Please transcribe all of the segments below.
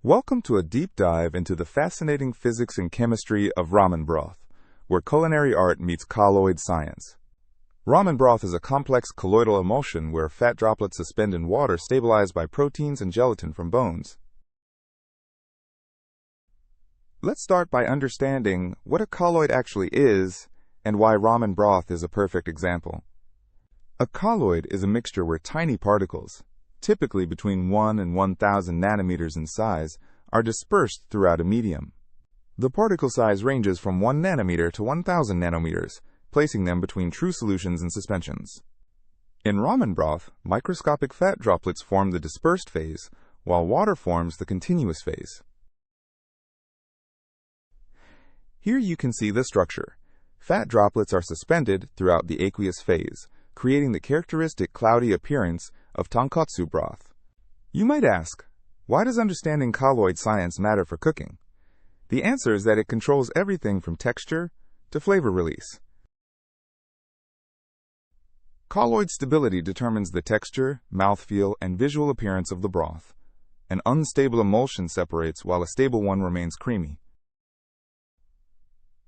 Welcome to a deep dive into the fascinating physics and chemistry of ramen broth, where culinary art meets colloid science. Ramen broth is a complex colloidal emulsion where fat droplets suspend in water stabilized by proteins and gelatin from bones. Let's start by understanding what a colloid actually is and why ramen broth is a perfect example. A colloid is a mixture where tiny particles, typically between 1 and 1,000 nanometers in size, are dispersed throughout a medium. The particle size ranges from 1 nanometer to 1,000 nanometers, placing them between true solutions and suspensions. In ramen broth, microscopic fat droplets form the dispersed phase, while water forms the continuous phase. Here you can see the structure. Fat droplets are suspended throughout the aqueous phase, creating the characteristic cloudy appearance of Tonkotsu broth. You might ask, why does understanding colloid science matter for cooking? The answer is that it controls everything from texture to flavor release. Colloid stability determines the texture, mouthfeel, and visual appearance of the broth. An unstable emulsion separates while a stable one remains creamy.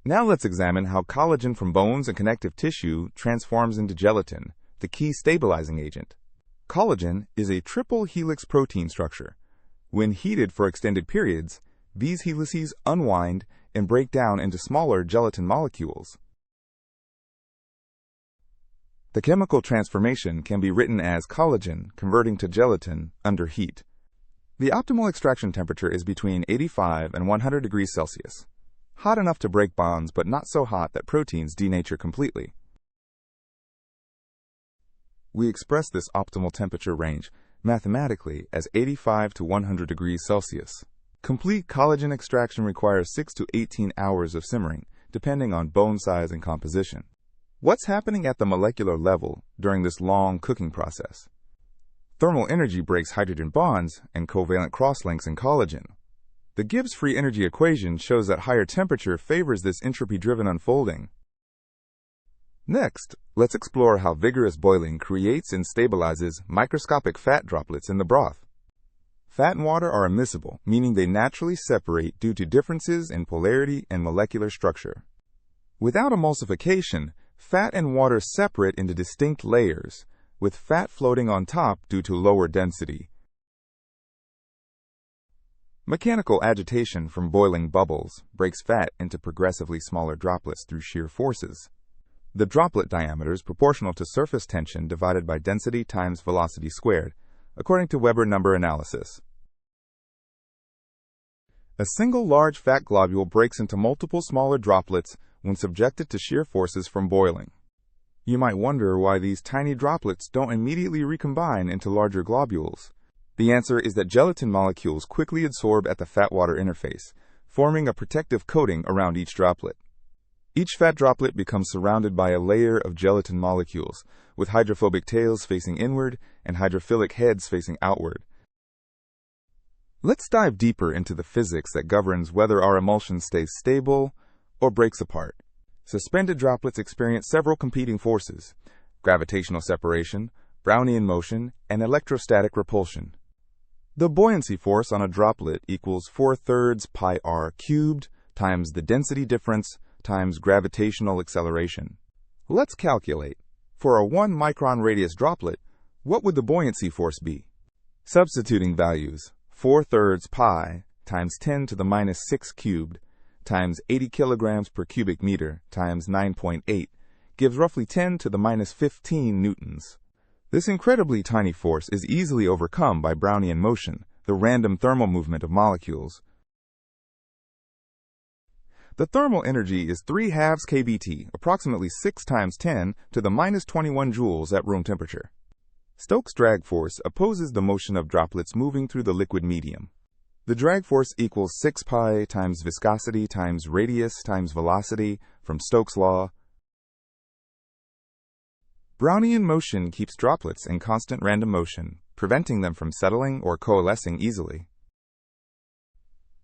Now let's examine how collagen from bones and connective tissue transforms into gelatin, the key stabilizing agent. Collagen is a triple helix protein structure. When heated for extended periods, these helices unwind and break down into smaller gelatin molecules. The chemical transformation can be written as collagen converting to gelatin under heat. The optimal extraction temperature is between 85 and 100 degrees Celsius. Hot enough to break bonds, but not so hot that proteins denature completely. We express this optimal temperature range mathematically as 85 to 100 degrees Celsius. Complete collagen extraction requires 6 to 18 hours of simmering, depending on bone size and composition. What's happening at the molecular level during this long cooking process? Thermal energy breaks hydrogen bonds and covalent crosslinks in collagen. The Gibbs free energy equation shows that higher temperature favors this entropy-driven unfolding. Next, let's explore how vigorous boiling creates and stabilizes microscopic fat droplets in the broth. Fat and water are immiscible, meaning they naturally separate due to differences in polarity and molecular structure. Without emulsification, fat and water separate into distinct layers, with fat floating on top due to lower density. Mechanical agitation from boiling bubbles breaks fat into progressively smaller droplets through shear forces. The droplet diameter is proportional to surface tension divided by density times velocity squared, according to Weber number analysis. A single large fat globule breaks into multiple smaller droplets when subjected to shear forces from boiling. You might wonder why these tiny droplets don't immediately recombine into larger globules. The answer is that gelatin molecules quickly adsorb at the fat-water interface, forming a protective coating around each droplet. Each fat droplet becomes surrounded by a layer of gelatin molecules, with hydrophobic tails facing inward and hydrophilic heads facing outward. Let's dive deeper into the physics that governs whether our emulsion stays stable or breaks apart. Suspended droplets experience several competing forces: gravitational separation, Brownian motion, and electrostatic repulsion. The buoyancy force on a droplet equals 4/3 pi r cubed times the density difference times gravitational acceleration. Let's calculate. For a 1 micron radius droplet, what would the buoyancy force be? Substituting values, 4/3 pi times 10 to the minus 6 cubed times 80 kilograms per cubic meter times 9.8 gives roughly 10 to the minus 15 newtons. This incredibly tiny force is easily overcome by Brownian motion, the random thermal movement of molecules. The thermal energy is 3/2 kBt, approximately 6 times 10 to the minus 21 joules at room temperature. Stokes' drag force opposes the motion of droplets moving through the liquid medium. The drag force equals 6 pi times viscosity times radius times velocity from Stokes' law. Brownian motion keeps droplets in constant random motion, preventing them from settling or coalescing easily.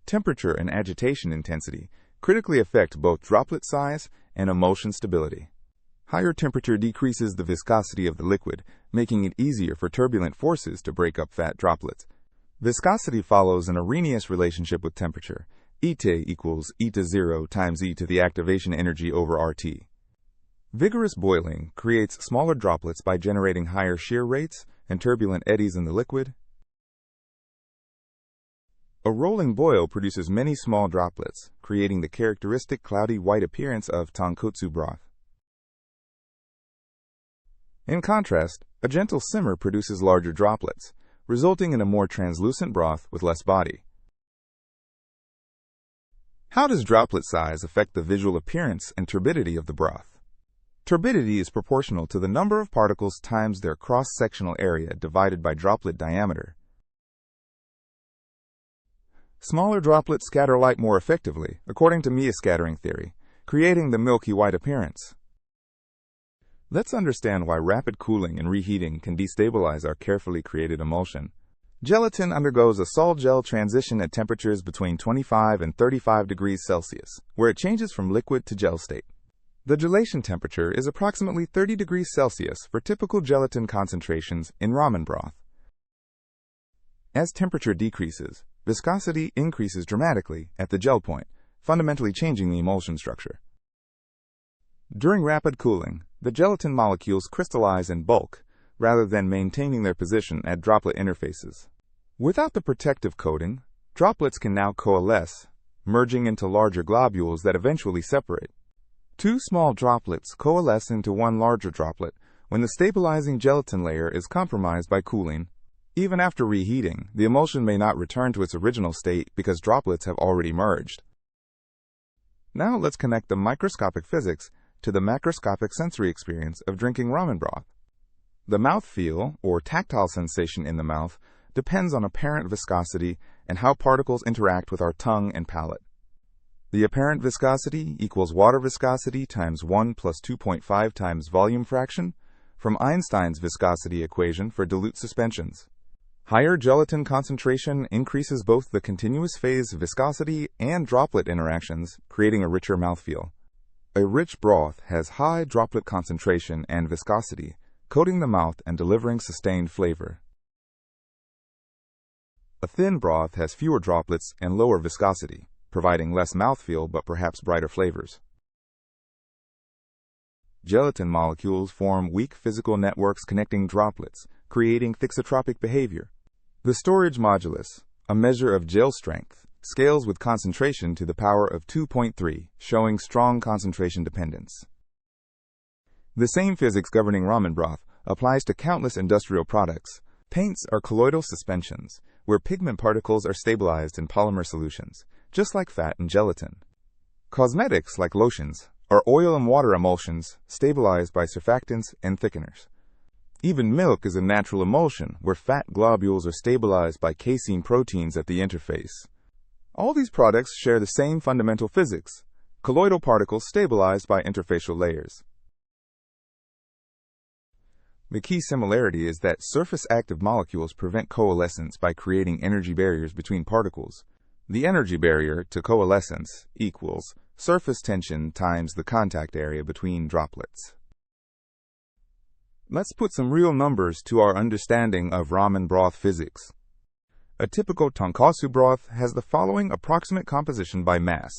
Temperature and agitation intensity critically affect both droplet size and emulsion stability. Higher temperature decreases the viscosity of the liquid, making it easier for turbulent forces to break up fat droplets. Viscosity follows an Arrhenius relationship with temperature. Eta equals eta 0 times e to the activation energy over RT. Vigorous boiling creates smaller droplets by generating higher shear rates and turbulent eddies in the liquid. A rolling boil produces many small droplets, creating the characteristic cloudy white appearance of Tonkotsu broth. In contrast, a gentle simmer produces larger droplets, resulting in a more translucent broth with less body. How does droplet size affect the visual appearance and turbidity of the broth? Turbidity is proportional to the number of particles times their cross-sectional area divided by droplet diameter. Smaller droplets scatter light more effectively, according to Mie scattering theory, creating the milky white appearance. Let's understand why rapid cooling and reheating can destabilize our carefully created emulsion. Gelatin undergoes a sol-gel transition at temperatures between 25 and 35 degrees Celsius, where it changes from liquid to gel state. The gelation temperature is approximately 30 degrees Celsius for typical gelatin concentrations in ramen broth. As temperature decreases, viscosity increases dramatically at the gel point, fundamentally changing the emulsion structure. During rapid cooling, the gelatin molecules crystallize in bulk, rather than maintaining their position at droplet interfaces. Without the protective coating, droplets can now coalesce, merging into larger globules that eventually separate. Two small droplets coalesce into one larger droplet when the stabilizing gelatin layer is compromised by cooling. Even after reheating, the emulsion may not return to its original state because droplets have already merged. Now let's connect the microscopic physics to the macroscopic sensory experience of drinking ramen broth. The mouthfeel, or tactile sensation in the mouth, depends on apparent viscosity and how particles interact with our tongue and palate. The apparent viscosity equals water viscosity times 1 plus 2.5 times volume fraction from Einstein's viscosity equation for dilute suspensions. Higher gelatin concentration increases both the continuous phase viscosity and droplet interactions, creating a richer mouthfeel. A rich broth has high droplet concentration and viscosity, coating the mouth and delivering sustained flavor. A thin broth has fewer droplets and lower viscosity, providing less mouthfeel but perhaps brighter flavors. Gelatin molecules form weak physical networks connecting droplets, creating thixotropic behavior. The storage modulus, a measure of gel strength, scales with concentration to the power of 2.3, showing strong concentration dependence. The same physics governing ramen broth applies to countless industrial products. Paints are colloidal suspensions, where pigment particles are stabilized in polymer solutions, just like fat and gelatin. Cosmetics, like lotions, are oil and water emulsions stabilized by surfactants and thickeners. Even milk is a natural emulsion, where fat globules are stabilized by casein proteins at the interface. All these products share the same fundamental physics: colloidal particles stabilized by interfacial layers. The key similarity is that surface-active molecules prevent coalescence by creating energy barriers between particles. The energy barrier to coalescence equals surface tension times the contact area between droplets. Let's put some real numbers to our understanding of ramen broth physics. A typical tonkotsu broth has the following approximate composition by mass.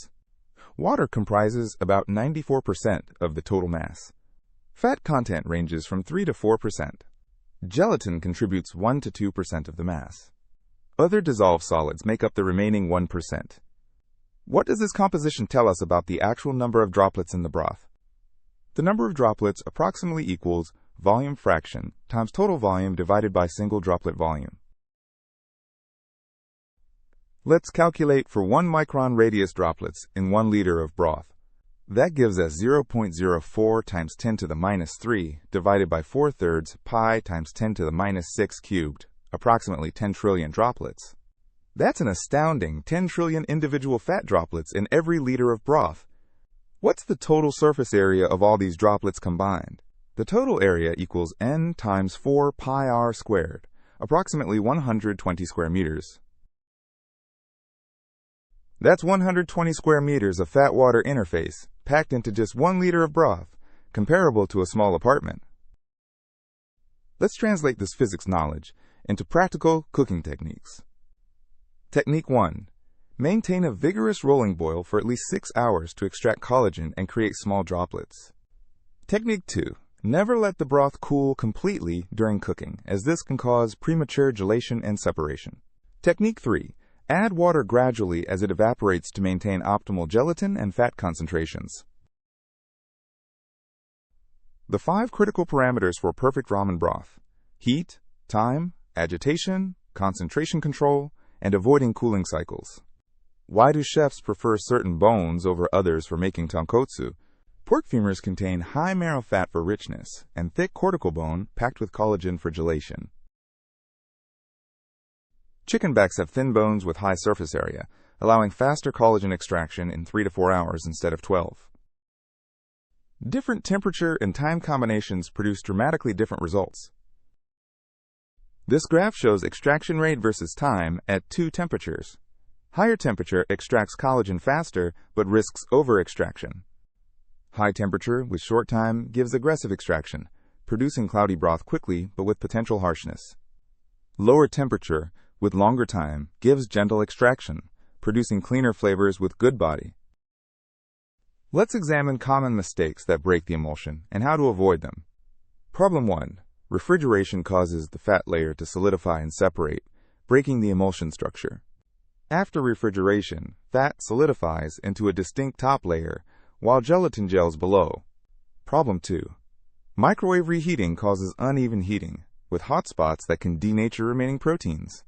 Water comprises about 94% of the total mass. Fat content ranges from 3 to 4%. Gelatin contributes 1 to 2% of the mass. Other dissolved solids make up the remaining 1%. What does this composition tell us about the actual number of droplets in the broth? The number of droplets approximately equals volume fraction times total volume divided by single droplet volume. Let's calculate for 1 micron radius droplets in 1 liter of broth. That gives us 0.04 times 10 to the minus 3 divided by 4/3 pi times 10 to the minus 6 cubed, approximately 10 trillion droplets. That's an astounding 10 trillion individual fat droplets in every liter of broth. What's the total surface area of all these droplets combined? The total area equals n times 4 pi r squared, approximately 120 square meters. That's 120 square meters of fat-water interface packed into just 1 liter of broth, comparable to a small apartment. Let's translate this physics knowledge into practical cooking techniques. Technique 1. Maintain a vigorous rolling boil for at least 6 hours to extract collagen and create small droplets. Technique 2. Never let the broth cool completely during cooking, as this can cause premature gelation and separation. Technique 3. Add water gradually as it evaporates to maintain optimal gelatin and fat concentrations. The 5 critical parameters for perfect ramen broth: heat, time, agitation, concentration control, and avoiding cooling cycles. Why do chefs prefer certain bones over others for making tonkotsu? Pork femurs contain high marrow fat for richness and thick cortical bone packed with collagen for gelation. Chicken backs have thin bones with high surface area, allowing faster collagen extraction in 3 to 4 hours instead of 12. Different temperature and time combinations produce dramatically different results. This graph shows extraction rate versus time at 2 temperatures. Higher temperature extracts collagen faster but risks over-extraction. High temperature with short time gives aggressive extraction, producing cloudy broth quickly but with potential harshness. Lower temperature with longer time gives gentle extraction, producing cleaner flavors with good body. Let's examine common mistakes that break the emulsion and how to avoid them. Problem 1. Refrigeration causes the fat layer to solidify and separate, breaking the emulsion structure. After refrigeration, fat solidifies into a distinct top layer, while gelatin gels below. Problem 2. Microwave reheating causes uneven heating, with hot spots that can denature remaining proteins.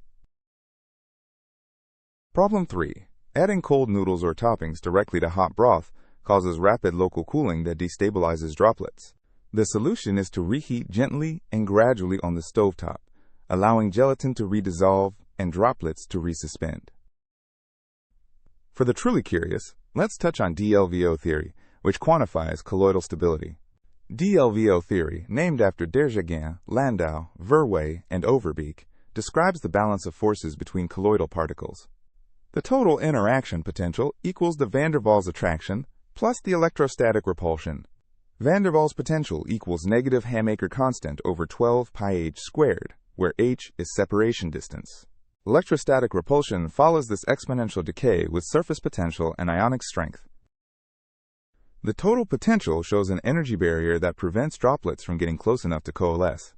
Problem 3. Adding cold noodles or toppings directly to hot broth causes rapid local cooling that destabilizes droplets. The solution is to reheat gently and gradually on the stovetop, allowing gelatin to redissolve and droplets to resuspend. For the truly curious, let's touch on DLVO theory, which quantifies colloidal stability. DLVO theory, named after Derjaguin, Landau, Verwey, and Overbeek, describes the balance of forces between colloidal particles. The total interaction potential equals the van der Waals attraction plus the electrostatic repulsion. Van der Waals potential equals negative Hamaker constant over 12 pi h squared, where h is separation distance. Electrostatic repulsion follows this exponential decay with surface potential and ionic strength. The total potential shows an energy barrier that prevents droplets from getting close enough to coalesce.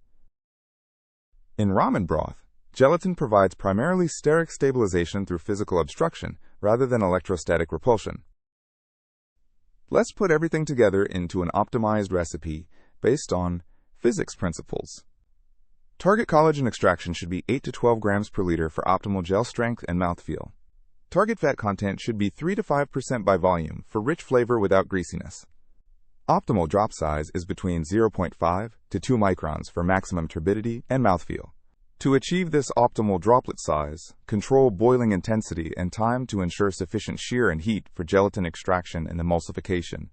In ramen broth, gelatin provides primarily steric stabilization through physical obstruction rather than electrostatic repulsion. Let's put everything together into an optimized recipe based on physics principles. Target collagen extraction should be 8 to 12 grams per liter for optimal gel strength and mouthfeel. Target fat content should be 3 to 5% by volume for rich flavor without greasiness. Optimal drop size is between 0.5 to 2 microns for maximum turbidity and mouthfeel. To achieve this optimal droplet size, control boiling intensity and time to ensure sufficient shear and heat for gelatin extraction and emulsification.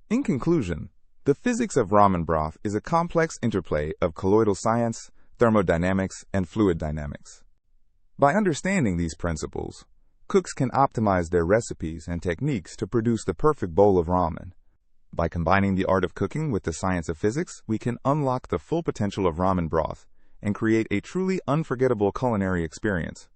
In conclusion, the physics of ramen broth is a complex interplay of colloidal science, thermodynamics, and fluid dynamics. By understanding these principles, cooks can optimize their recipes and techniques to produce the perfect bowl of ramen. By combining the art of cooking with the science of physics, we can unlock the full potential of ramen broth and create a truly unforgettable culinary experience.